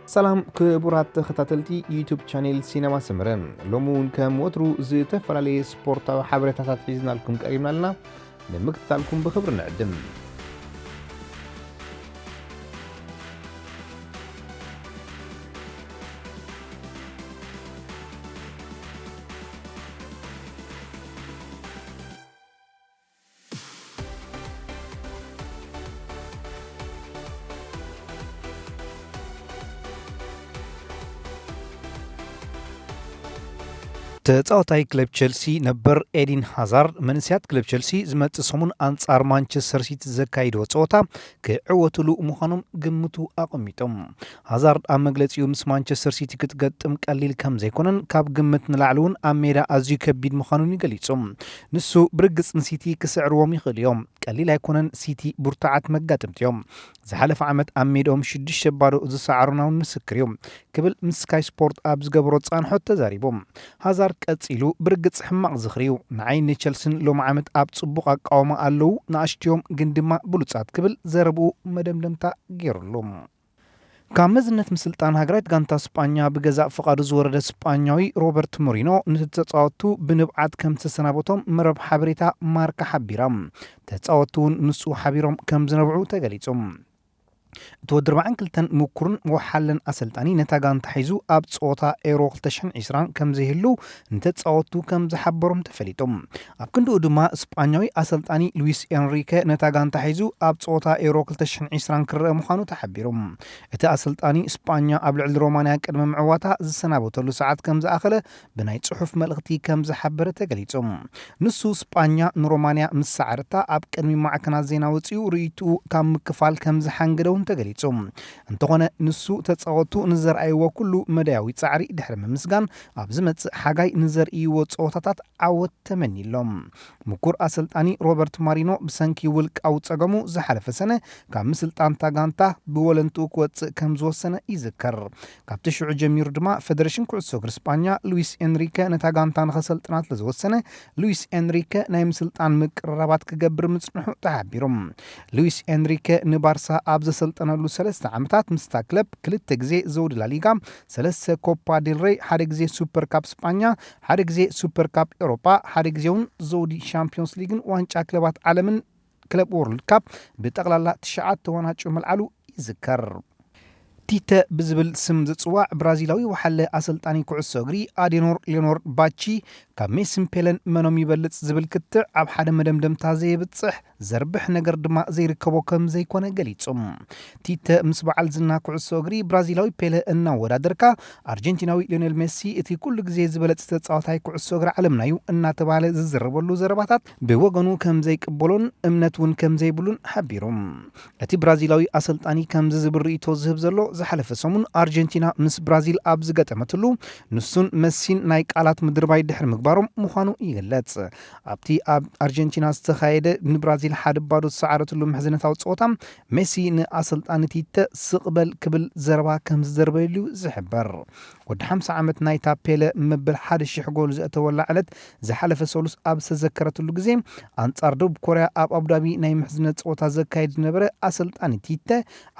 سلام كبرات تختاتلتي يوتيوب شانيل سينما سمرن لومون كم وترو زتفلالي سبورتا حبرتات حيزنا لكم قريبنا لنا نمكتالكم بخبر نعدم تጻوتاي كلوب تشيلسي نبر إيدين هازارد منسيات كلوب تشيلسي زمت سمون أنصار مانشستر سيتي زكايدو ጾታ كعوتلو مخانم ግምቱ አቆሚቶም ሃዛርድ ኣብ መግለጺኡ ምስ ማንቸስተር ሲቲ ክትገጥም ቀሊል ከም ዘይኮነን ካብ ግምት ንላዕሉን ኣብ ሜዳ ኣዝዩ ከቢድ ምዃኑን ይገልጾም ንሱ ብርግጽ ንሲቲ ክስዕርዎም ይኽእል እዮም ቀሊል ኣይኮነን ሲቲ ቡርታዓት መጋጥምቲ እዮም ዝሓለፈ ዓመት ኣብ ሜዳኦም 6 ባዶ ዝሰዓሩናውን ምስክር እዮም ክብል ምስ ስካይ ስፖርት ኣብ ዝገበሮ ጻንሖት ተዛሪቦም ሃዛርድ ቀጺሉ ብርግጽ ሕማቕ ዝኽሪዩ ንዓይኒ ቸልሲን ሎም ዓመት ኣብ ጽቡቕ ኣቃውማ ኣለዉ ንኣሽትዮም ግን ድማ ብሉጻት ክብል ዘረብኡ መደምደምታ ገይሩሎም ካብ መዝነት ምስልጣን ሃገራት ጋንታ ስጳኛ ብገዛእ ፍቓዱ ዝወረደ ስጳኛዊ ሮበርት ሞሪኖ ንተጻወቱ ብንብዓት ከም ዝተሰናበቶም መረብ ሓበሬታ ማርካ ሓቢሮም ተጻወቱ ንሱ ሓቢሮም ከም ዝነብዑ ተገሊጾም ተወድር ባዕን ክልተን ምኩርን ወሓለን ኣሰልጣኒ ነታ ጋንታ ሒዙ ኣብ ጾታ ኤሮ 2020 ከም ዘይህሉ ንተጻወቱ ከም ዝሓበሮም ተፈሊጦም ኣብ ክንድኡ ድማ ስጳኛዊ ኣሰልጣኒ ሉዊስ ኤንሪኬ ነታ ጋንታ ሒዙ ኣብ ጾታ ኤሮ 2020 ክረአ ምዃኑ ተሓቢሮም እቲ ኣሰልጣኒ ስጳኛ ኣብ ልዕሊ ሮማንያ ቅድመ ምዕዋታ ዝሰናበተሉ ሰዓት ከም ዝኣኸለ ብናይ ጽሑፍ መልእኽቲ ከም ዝሓበረ ተገሊጾም ንሱ ስጳኛ ንሮማንያ ምስ ሰዓርታ ኣብ ቅድሚ ማዕከናት ዜና ወፂኡ ርእይቱ ካብ ምክፋል ከም ዝሓንግደውን ተገሊጾም እንተኾነ ንሱ ተጻወቱ ንዘርኣይዎ ኩሉ መዳያዊ ጻዕሪ ድሕሪ ምምስጋን ኣብ ዝመጽእ ሓጋይ ንዘርእይዎ ጸወታታት ዓወት ተመኒሎም ምኩር ኣሰልጣኒ ሮበርት ማሪኖ ብሰንኪ ውልቃዊ ጸገሙ ዝሓለፈ ሰነ ካብ ምስልጣንታ ጋንታ ብወለንቱ ክወፅእ ከም ዝወሰነ ይዝከር ካብቲ ሽዑ ጀሚሩ ድማ ፌደሬሽን ኩዕሶ እግሪ ስጳኛ ሉዊስ ኤንሪኬ ነታ ጋንታ ንኸሰልጥናት ለዝወሰነ ሉዊስ ኤንሪኬ ናይ ምስልጣን ምቅርራባት ክገብር ምጽንሑ ተሓቢሮም ሉዊስ ኤንሪኬ ንባርሳ ኣብ ዘሰልጠነሉ 3 ዓመታት ምስታ ክለብ 2 ግዜ ዘውዲ ላሊጋ 3 ኮፓ ዴል ሬይ ሓደ ግዜ ሱፐር ካፕ ስጳኛ ሓደ ግዜ ሱፐር ካፕ ኤውሮፓ ሓደ ግዜውን ዘውዲ ሻምፒዮንስ ሊግን ዋንጫ ክለባት ዓለምን ክለብ ወርልድ ካፕ ብጠቕላላ 9 ዋንጫ መልዓሉ ይዝከር ቲተ ብዝብል ስም ዝጽዋዕ ብራዚላዊ ወሓለ ኣሰልጣኒ ኩዕሶ እግሪ ኣዴኖር ሌኖር ባቺ ካብ ሜሲን ፔለን መኖም ይበልጽ ዝብል ክትዕ ኣብ ሓደ መደምደምታ ዘይብጽሕ ዘርብሕ ነገር ድማ ዘይርከቦ ከም ዘይኮነ ገሊጾም ቲተ ምስ በዓል ዝና ኩዕሶ እግሪ ብራዚላዊ ፔለ እናወዳደርካ ኣርጀንቲናዊ ሊዮኔል ሜሲ እቲ ኩሉ ግዜ ዝበለጸ ተጻዋታይ ኩዕሶ እግሪ ዓለምና እዩ እናተባሃለ ዝዝረበሉ ዘረባታት ብወገኑ ከም ዘይቅበሎን እምነት እውን ከም ዘይብሉን ሓቢሮም እቲ ብራዚላዊ ኣሰልጣኒ ከም ዝብል ርእይቶ ዝህብ ዘሎ ዝሓለፈ ሰሙን ኣርጀንቲና ምስ ብራዚል ኣብ ዝገጠመትሉ ንሱን መሲን ናይ ቃላት ምድርባይ ድሕሪ ምግባሮም ምዃኑ ይገለጽ ኣብቲ ኣብ ኣርጀንቲና ዝተኻየደ ንብራዚል ሓደ ባዶ ዝሰዓረትሉ ምሕዝነታዊ ጸወታ ሜሲ ንኣሰልጣኒ ቲተ ስቕበል ክብል ዘረባ ከም ዝዘርበሉ ዝሕበር ወዲ 50 ዓመት ናይ ታፔለ መበል 1000 ጎል ዘእተወላ ዕለት ዝሓለፈ ሰሉስ ኣብ ዝተዘከረትሉ ግዜ ኣንጻር ደቡብ ኮርያ ኣብ አቡዳቢ ናይ ምሕዝነት ጸወታ ዘካይድ ዝነበረ ኣሰልጣኒ ቲተ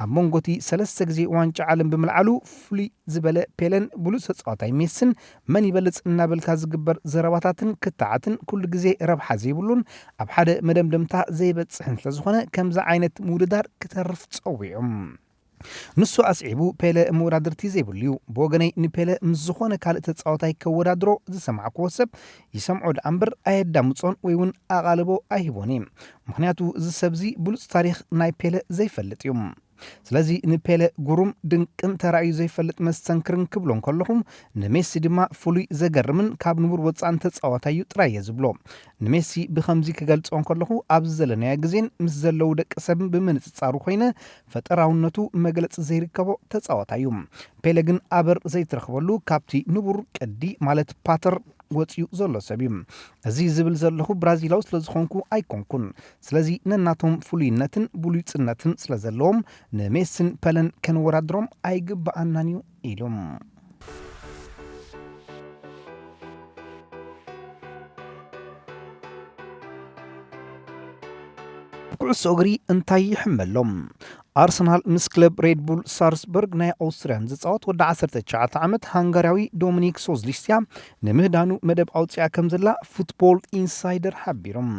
ኣብ መንጎቲ 3 ግዜ ዋንጫ ዓለም ብምልዓሉ ፍሉይ ዝበለ ፔለን ብሉጽ ተጻዋታይ ሜሲን መን ይበልጽ እናበልካ ዝግበር ዘረባታትን ክትዓትን ኩሉ ግዜ ረብሓ ዘይብሉን ኣብ ሓደ መደምደምታ ዘይበጽሕን ስለዝኾነ ከምዛ ዓይነት ምውድዳር ክተርፍ ጸዊዖም ንሱ ኣስዒቡ ፔለ መወዳድርቲ ዘይብሉ እዩ ብወገነይ ንፔለ ምስ ዝኾነ ካልእ ተጻዋታይ ከወዳድሮ ዝሰማዕክዎ ሰብ ይሰምዖ እምበር ኣየዳምፆን ወይ እውን ኣቓልቦ ኣይሂቦን ምክንያቱ እዚ ሰብዚ ብሉጽ ታሪክ ናይ ፔለ ዘይፈልጥ እዩ ስለዚ ንፔለ ጉሩም ድንቅን ተራእዩ ዘይፈልጥ መስተንክርን ክብሎን ከለኹም ንሜሲ ድማ ፍሉይ ዘገርምን ካብ ንቡር ወፃን ተጻዋታዩ ጥራይ ዝብሎ ንሜሲ ብኸምዚ ክገልጾን ከለኹ ኣብ ዘለናያ ግዜን ምስ ዘለው ደቂ ሰብ ብምንጽጻሩ ኮይነ ፈጠራውነቱ መግለጽ ዘይርከቦ ተጻዋታዩ ፔለ ግን ኣበር ዘይትረኽበሉ ካብቲ ንቡር ቅዲ ማለት ፓተር ወፅዩ ዘሎ ሰብ እዩ እዚ ዝብል ዘለኹ ብራዚላዊ ስለዝኾንኩ ኣይኮንኩን ስለዚ ነናቶም ፍሉይነትን ብሉጽነትን ስለዘለዎም ንሜሲን ፔለን ከንወዳድሮም ኣይግባኣናን እዩ ኢሎም ኩዕሶ እግሪ እንታይ ይሕመሎም ኣርሰናል ምስ ክለብ ሬድቡል ሳልስበርግ ናይ ኣውስትርያን ዝፃወት ወዲ 19 ዓመት ሃንጋርያዊ ዶሚኒክ ሶዝሊስያ ንምህዳኑ መደብ ኣውፅያ ከም ዘላ ፉትቦል ኢንሳይደር ሓቢሮም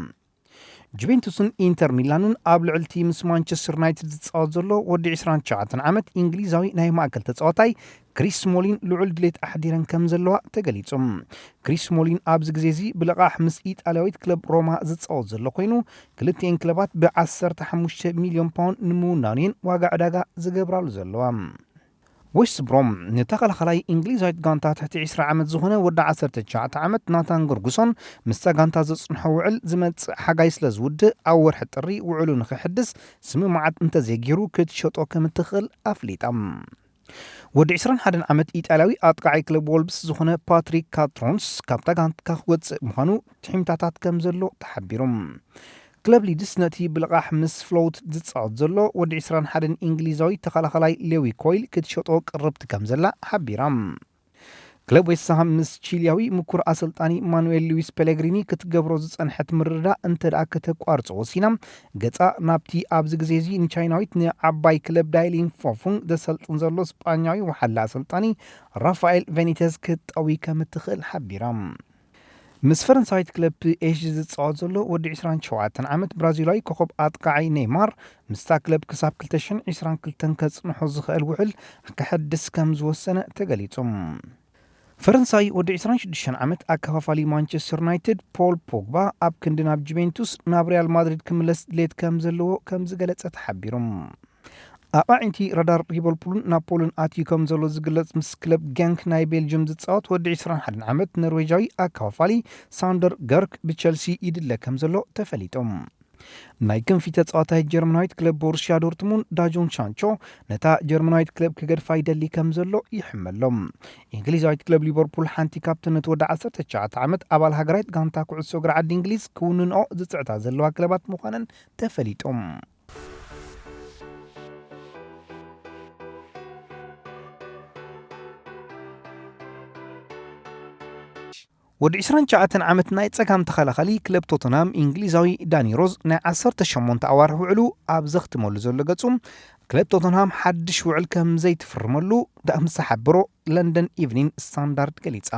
ጁቬንቱስን ኢንተር ሚላንን ኣብ ልዕልቲ ምስ ማንቸስተር ዩናይትድ ዝፃወት ዘሎ ወዲ 29 ዓመት እንግሊዛዊ ናይ ማእከል ተፃዋታይ ክሪስ ስሞሊን ልዑል ድሌት ኣሕዲረን ከም ዘለዋ ተገሊፆም ክሪስ ስሞሊን ኣብዚ ግዜ እዚ ብልቓሕ ምስ ኢጣልያዊት ክለብ ሮማ ዝፃወት ዘሎ ኮይኑ ክልቲአን ክለባት ብ15 ሚልዮን ፓውንድ ንምውናንየን ዋጋ ዕዳጋ ዝገብራሉ ዘለዋ ዌስት ብሮም ንተኸላኸላይ እንግሊዛዊት ጋንታ ትሕቲ 20 ዓመት ዝኾነ ወዲ 19 ዓመት ናታን ጎርጉሶን ምስታ ጋንታ ዘፅንሖ ውዕል ዝመፅእ ሓጋይ ስለ ዝውድእ ኣብ ወርሒ ጥሪ ውዕሉ ንክሕድስ ስምምዓት እንተዘይገይሩ ክትሸጦ ከም እትኽእል ኣፍሊጣ ወዲ 21 ዓመት ኢጣልያዊ ኣጥቃዓይ ክለብ ወልብስ ዝኾነ ፓትሪክ ካትሮንስ ካብታ ጋንታ ክወፅእ ምዃኑ ትሕምታታት ከም ዘሎ ተሓቢሮም ክለብ ሊድስ ነቲ ብልቓሕ ምስ ፍሎውት ዝፃወት ዘሎ ወዲ 21 እንግሊዛዊ ተኸላኸላይ ሌዊ ኮይል ክትሸጦ ቅርብቲ ከም ዘላ ሓቢራ ክለብ ዌስትሃም ምስ ቺልያዊ ምኩር ኣሰልጣኒ ማኑኤል ሉዊስ ፔሌግሪኒ ክትገብሮ ዝፀንሐት ምርዳእ እንተደኣ ከተቋርፆ ወሲና ገፃ ናብቲ ኣብዚ ግዜ እዚ ንቻይናዊት ንዓባይ ክለብ ዳይሊን ፎፉንግ ዘሰልጥን ዘሎ ስጳኛዊ ወሓላ ኣሰልጣኒ ራፋኤል ቬኒቴዝ ክትጠዊ ከም እትኽእል ሓቢራ ምስ ፈረንሳዊት ክለብ ፒኤስጂ ዝፃወት ዘሎ ወዲ 27 ዓመት ብራዚላዊ ኮኸብ ኣጥቃዓይ ኔይማር ምስታ ክለብ ክሳብ 2022 ከፅንሖ ዝኽእል ውዕል ክሕድስ ከም ዝወሰነ ተገሊፆም ፈረንሳይ ወዲ 26 ዓመት ኣከፋፋሊ ማንቸስተር ዩናይትድ ፖል ፖግባ ኣብ ክንዲ ናብ ጁቬንቱስ ናብ ሪያል ማድሪድ ክምለስ ድሌት ከም ዘለዎ ከም ዝገለጸ ተሓቢሮም ኣባዕንቲ ራዳር ሊቨርፑልን ናፖልን ኣትዩ ከም ዘሎ ዝግለጽ ምስ ክለብ ጋንክ ናይ ቤልጅየም ዝፃወት ወዲ 21 ዓመት ኖርዌጃዊ ኣከፋፋሊ ሳንደር ገርክ ብቸልሲ ይድለ ከም ዘሎ ተፈሊጦም ናይ ክንፊ ተፃዋታይ ጀርመናዊት ክለብ ቦሩሲያ ዶርትሙንድ ዳጆን ሻንቾ ነታ ጀርመናዊት ክለብ ክገድፋ ይደሊ ከም ዘሎ ይሕመሎም እንግሊዛዊት ክለብ ሊቨርፑል ሓንቲ ካፕተነት ወዲ 19 ዓመት ኣባል ሃገራዊት ጋንታ ኩዕሶ እግሪ ዓዲ እንግሊዝ ክውንንኦ ዝፅዕታ ዘለዋ ክለባት ምዃነን ተፈሊጦም ወዲ 29 ዓመት ናይ ፀጋም ተኸላኸሊ ክለብ ቶተንሃም እንግሊዛዊ ዳኒ ሮዝ ናይ 18 ኣዋርሒ ውዕሉ ኣብ ዘኽትመሉ ዘሎ ገጹ ክለብ ቶተንሃም ሓድሽ ውዕል ከም ዘይትፍርመሉ ምስ ሓበሮ ለንደን ኢቭኒንግ ስታንዳርድ ገሊጻ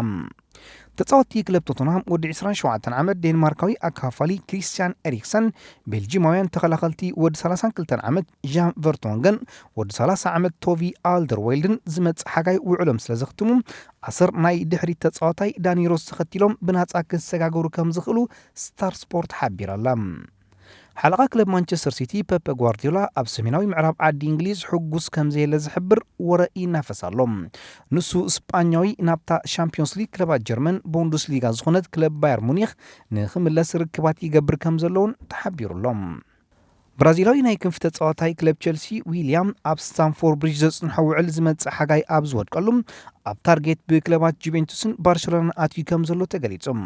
ተፃወቲ ክለብ ቶተንሃም ወዲ 27 ዓመት ዴንማርካዊ ኣከፋፋሊ ክሪስቲያን ኤሪክሰን ቤልጂማውያን ተኸላኸልቲ ወዲ 32 ዓመት ዣን ቨርቶንገን ወዲ 30 ዓመት ቶቪ ኣልደርዌልድን ዝመፅእ ሓጋይ ውዕሎም ስለ ዘኽትሙ 10 ናይ ድሕሪት ተፃዋታይ ዳኒሮስ ተኸቲሎም ብናፃ ክሰጋገሩ ከም ዝኽእሉ ስታር ስፖርት ሓቢራላ ሓለቓ ክለብ ማንቸስተር ሲቲ ፔፕ ጓርዲዮላ ኣብ ሰሜናዊ ምዕራብ ዓዲ እንግሊዝ ሕጉስ ከም ዘየለ ዝሕብር ወረኢ ይናፈሳሎም ንሱ ስጳኛዊ ናብታ ሻምፒዮንስ ሊግ ክለባት ጀርመን ቡንደስሊጋ ዝኾነት ክለብ ባየር ሙኒኽ ንኽምለስ ርክባት ይገብር ከም ዘለውን ተሓቢሩሎም ብራዚላዊ ናይ ክንፊ ተፃዋታይ ክለብ ቸልሲ ዊሊያም ኣብ ስታንፎርድ ብሪጅ ዘፅንሖ ውዕል ዝመፅእ ሓጋይ ኣብ ዝወድቀሉ ኣብ ታርጌት ብክለባት ጁቬንቱስን ባርሴሎናን ኣትዩ ከም ዘሎ ተገሊፆም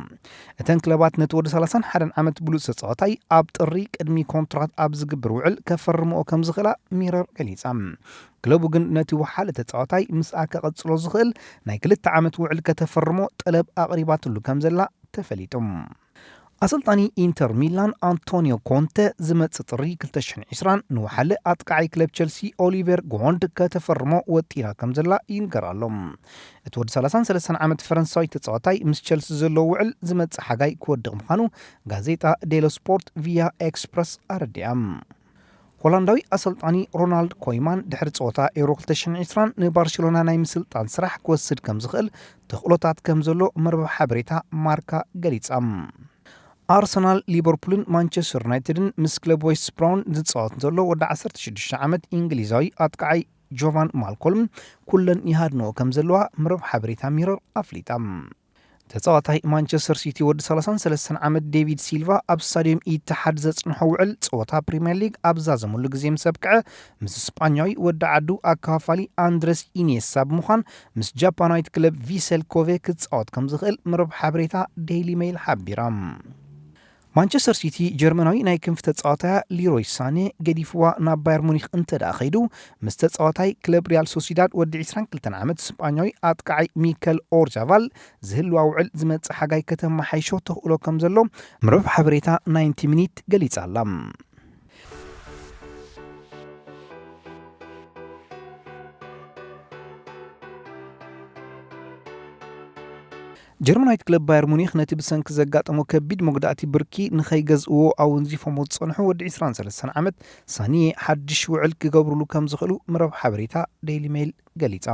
እተን ክለባት ነቲ ወዲ 31 ዓመት ብሉፅ ተፃዋታይ ኣብ ጥሪ ቅድሚ ኮንትራት ኣብ ዝግብር ውዕል ከፈርምኦ ከም ዝኽእላ ሚረር ገሊፃ ክለቡ ግን ነቲ ወሓለ ተፃዋታይ ምስኣ ከቐፅሎ ዝኽእል ናይ 2 ዓመት ውዕል ከተፈርሞ ጠለብ ኣቕሪባትሉ ከም ዘላ ተፈሊጦም ኣሰልጣኒ ኢንተር ሚላን አንቶኒዮ ኮንተ ዝመፅእ ጥሪ 2020 ንወሓለ ኣጥቃዓይ ክለብ ቸልሲ ኦሊቨር ጎንድ ከተፈርሞ ወጢራ ከም ዘላ ይንገራሎም እቲ ወዲ 33 ዓመት ፈረንሳዊ ተፃዋታይ ምስ ቸልሲ ዘሎ ውዕል ዝመፅእ ሓጋይ ክወድቕ ምዃኑ ጋዜጣ ዴሎ ስፖርት ቪያ ኤክስፕረስ ኣረዲኣም ሆላንዳዊ ኣሰልጣኒ ሮናልድ ኮይማን ድሕሪ ፀወታ ኤሮ 2020 ንባርሴሎና ናይ ምስልጣን ስራሕ ክወስድ ከም ዝኽእል ተኽእሎታት ከም ዘሎ መርበብ ሓበሬታ ማርካ ገሊጻ ኣርሰናል ሊቨርፑልን ማንቸስተር ዩናይትድን ምስ ክለብ ዌስት ብራውን ዝፃወት ዘሎ ወዲ 16 ዓመት እንግሊዛዊ ኣጥቃዓይ ጆቫን ማልኮልም ኩለን ይሃድንኦ ከም ዘለዋ መርበብ ሓበሬታ ሚረር ኣፍሊጣ ተፃዋታይ ማንቸስተር ሲቲ ወዲ 33 ዓመት ዴቪድ ሲልቫ ኣብ ስታዲየም ኢትሓድ ዘፅንሖ ውዕል ፀወታ ፕሪምየር ሊግ ኣብ ዛዘመሉ ግዜ ምሰብክዐ ምስ ስጳኛዊ ወዲ ዓዱ ኣከፋፋሊ ኣንድረስ ኢኒየሳ ብምዃን ምስ ጃፓናዊት ክለብ ቪሰል ኮቬ ክትፃወት ከም ዝኽእል መርበብ ሓበሬታ ዴይሊ ሜይል ሓቢራ ማንቸስተር ሲቲ ጀርመናዊ ናይ ክንፊ ተፃዋታይ ሊሮይ ሳኔ ገዲፍዋ ናብ ባየር ሙኒኽ እንተደኣ ኸይዱ ምስ ተፃዋታይ ክለብ ሪያል ሶሲዳድ ወዲ 22 ዓመት ስጳኛዊ ኣጥቃዓይ ሚከል ኦርጃቫል ዝህልዋ ውዕል ዝመፅእ ሓጋይ ከተመሓይሾ ተኽእሎ ከም ዘሎ መርበብ ሓበሬታ 90 ሚኒት ገሊጻ ኣላ ጀርመናዊት ክለብ ባየር ሙኒክ ነቲ ብሰንኪ ዘጋጠሞ ከቢድ መጉዳእቲ ብርኪ ንኸይገዝእዎ ኣወንዚፎም ዝጸንሑ ወዲ 23 ዓመት ሳኒየ ሓድሽ ውዕል ክገብርሉ ከም ዝኽእሉ መረብ ሓበሬታ ዴይሊ ሜይል ገሊጻ።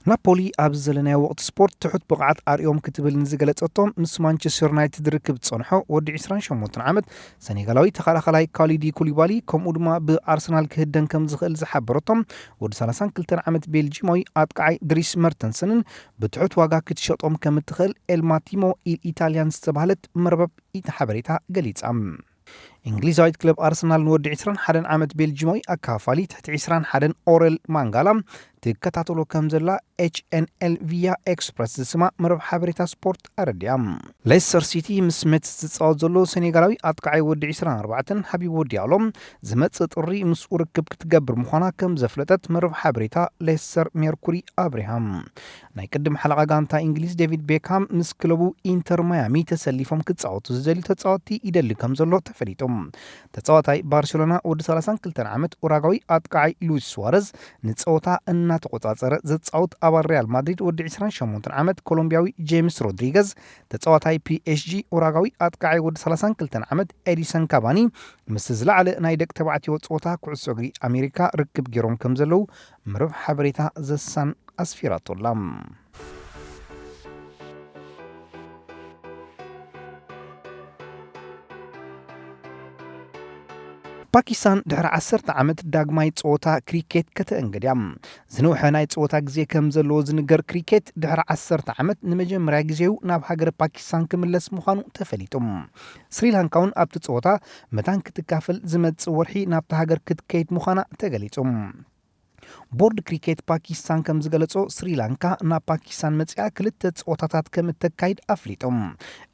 ናፖሊ ኣብ ዘለናዮ ወቅቲ ስፖርት ትሑት ብቕዓት ኣርዮም ክትብል ንዝገለጸቶም ምስ ማንቸስተር ዩናይትድ ርክብ ዝጸንሖ ወዲ 28 ዓመት ሰኔጋላዊ ተኸላኸላይ ካሊዲ ኩሊባሊ ከምኡ ድማ ብኣርሰናል ክህደን ከም ዝኽእል ዝሓበረቶም ወዲ 32 ዓመት ቤልጂማዊ ኣጥቃዓይ ድሪስ መርተንሰንን ብትሑት ዋጋ ክትሸጦም ከም እትኽእል ኤልማቲሞ ኢታልያን ዝተባህለት መርበብ ሓበሬታ ገሊጻ። እንግሊዛዊት ክለብ ኣርሰናል ንወዲ 21 ዓመት ቤልጂማዊ ኣካፋሊ ትሕቲ 21 ኦሬል ማንጋላ ትከታተሎ ከም ዘላ ኤችኤንኤል ቪያ ኤክስፕረስ ዝስማ መረብ ሓበሬታ ስፖርት ኣረድያ። ሌስተር ሲቲ ምስ ሜትስ ዝፃወት ዘሎ ሴኔጋላዊ ኣጥቃዓይ ወዲ 24 ሓቢቡ ዲያሎ ዝመፅእ ጥሪ ምስኡ ርክብ ክትገብር ምዃና ከም ዘፍለጠት መረብ ሓበሬታ ሌስተር ሜርኩሪ ኣብርሃም። ናይ ቅድም ሓለቓ ጋንታ እንግሊዝ ዴቪድ ቤካም ምስ ክለቡ ኢንተር ማያሚ ተሰሊፎም ክፃወቱ ዝደልዩ ተፃወቲ ይደሊ ከም ዘሎ ተፈሊጦም። ተፃዋታይ ባርሴሎና ወዲ 32 ዓመት ኡራጋዊ ኣጥቃዓይ ሉዊስ ሱዋረዝ ንፀወታ እናተቆፃፀረ ዘፃውት ኣባል ሪያል ማድሪድ ወዲ 28 ዓመት ኮሎምቢያዊ ጄምስ ሮድሪገዝ ተፃዋታይ ፒኤስጂ ኡራጋዊ ኣጥቃዓይ ወዲ 32 ዓመት ኤዲሰን ካባኒ ምስ ዝለዓለ ናይ ደቂ ተባዕትዮ ፀወታ ኩዕሶ እግሪ ኣሜሪካ ርክብ ገይሮም ከም ዘለው መረብ ሓበሬታ ዘሳን ኣስፊራቶላ። ፓኪስታን ድሕሪ 10 ዓመት ዳግማይ ፀወታ ክሪኬት ከተእንገድያ። ዝነውሐ ናይ ፀወታ ግዜ ከም ዘለዎ ዝንገር ክሪኬት ድሕሪ 10 ዓመት ንመጀመርያ ግዜው ናብ ሃገር ፓኪስታን ክምለስ ምዃኑ ተፈሊጡ። ስሪላንካውን ኣብቲ ፀወታ መታን ክትካፈል ዝመፅእ ወርሒ ናብቲ ሃገር ክትከይድ ምዃና ተገሊጹ። ቦርድ ክሪኬት ፓኪስታን ከም ዝገለጾ ስሪላንካ ናብ ፓኪስታን መጽያ ክልተ ፀወታታት ከም እተካይድ ኣፍሊጦም።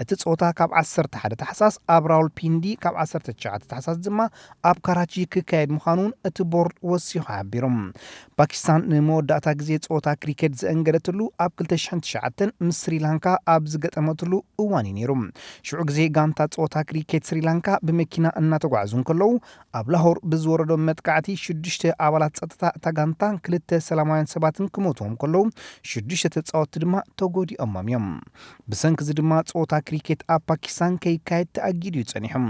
እቲ ፀወታ ካብ 11 ታሕሳስ ኣብ ራውልፒንዲ ካብ 19 ታሕሳስ ድማ ኣብ ካራቺ ክካየድ ምዃኑን እቲ ቦርድ ወሲኹ ሓቢሮም። ፓኪስታን ንመወዳእታ ግዜ ፀወታ ክሪኬት ዘእንገደትሉ ኣብ 2009 ምስ ስሪላንካ ኣብ ዝገጠመትሉ እዋን ነይሩ። ሽዑ ግዜ ጋንታ ፀወታ ክሪኬት ስሪላንካ ብመኪና እናተጓዓዙ ከለዉ ኣብ ላሆር ብዝወረዶም መጥቃዕቲ 6 ኣባላት ፀጥታ እታ ጋንታ ክልተ ሰላማውያን ሰባትን ክሞትዎም ከለዉ 6 ተፃወትቲ ድማ ተጎዲኦም እዮም። ብሰንኪ እዚ ድማ ፀወታ ክሪኬት ኣብ ፓኪስታን ከይካየድ ተኣጊዱ ይጸኒሖም።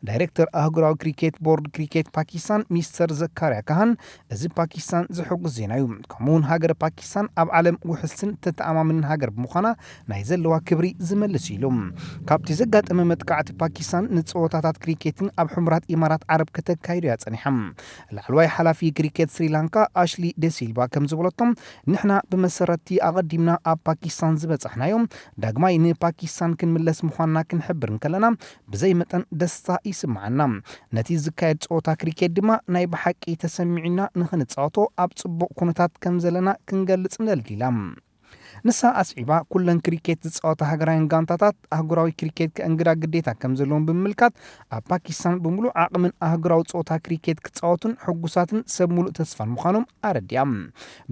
ዳይሬክተር ኣህጉራዊ ክሪኬት ቦርድ ክሪኬት ፓኪስታን ሚስተር ዘካርያ ካህን እዚ ፓኪስታን ዝሕጉስ ዜና እዩ፣ ከምኡውን ሃገር ፓኪስታን ኣብ ዓለም ውሕስን ተተኣማምን ሃገር ብምዃና ናይ ዘለዋ ክብሪ ዝመልስ ኢሉ። ካብቲ ዘጋጠመ መጥቃዕቲ ፓኪስታን ንፀወታታት ክሪኬትን ኣብ ሕሙራት ኢማራት ዓረብ ከተካይዱ ያጸኒሖም። ላዕለዋይ ሓላፊ ክሪኬት ስሪላንካ ኣሽሊ ደሲልባ ከም ዝብለቶም ንሕና ብመሰረቲ ኣቐዲምና ኣብ ፓኪስታን ዝበፅሕናዮም ዳግማይ ንፓኪስታን ክንምለስ ምዃንና ክንሕብር ከለና ብዘይ መጠን ደስታ ይስምዓና። ነቲ ዝካየድ ፀወታ ክሪኬት ድማ ናይ ብሓቂ ተሰሚዕና ንኽንፃወቶ ኣብ ፅቡቕ ኩነታት ከም ዘለና ክንገልጽ ንደሊላ። ንሳ ኣስዒባ ኩለን ክሪኬት ዝፃወታ ሃገራውያን ጋንታታት ኣህጉራዊ ክሪኬት ከእንግዳ ግዴታ ከም ዘለዎም ብምልካት ኣብ ፓኪስታን ብምሉእ ዓቕምን ኣህጉራዊ ፀወታ ክሪኬት ክፃወቱን ሕጉሳትን ሰብ ሙሉእ ተስፋን ምዃኖም ኣረድያ።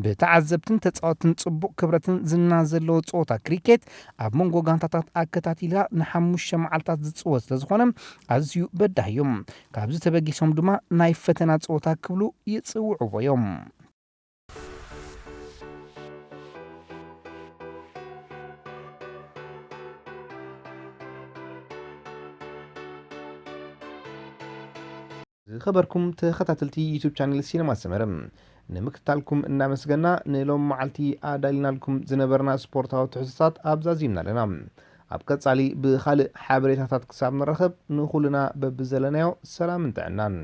ብተዓዘብትን ተፃወትን ፅቡቕ ክብረትን ዝና ዘለዎ ፀወታ ክሪኬት ኣብ መንጎ ጋንታታት ኣከታቲላ ን5 መዓልታት ዝፅወት ስለዝኾነ ኣዝዩ በዳህ እዮም። ካብዚ ተበጊሶም ድማ ናይ ፈተና ፀወታ ክብሉ ይፅውዕዎ እዮም። ዝኸበርኩም ተኸታተልቲ ዩቱብ ቻነል ሲነማ ሰመረ ንምክታልኩም እናመስገና ንሎም መዓልቲ ኣዳሊናልኩም ዝነበርና ስፖርታዊ ትሕዝቶታት ኣብዛዚምና ኣለና። ኣብ ቀጻሊ ብኻልእ ሓበሬታታት ክሳብ ንረኸብ ንኹልና በብዘለናዮ ሰላም እንተዕናን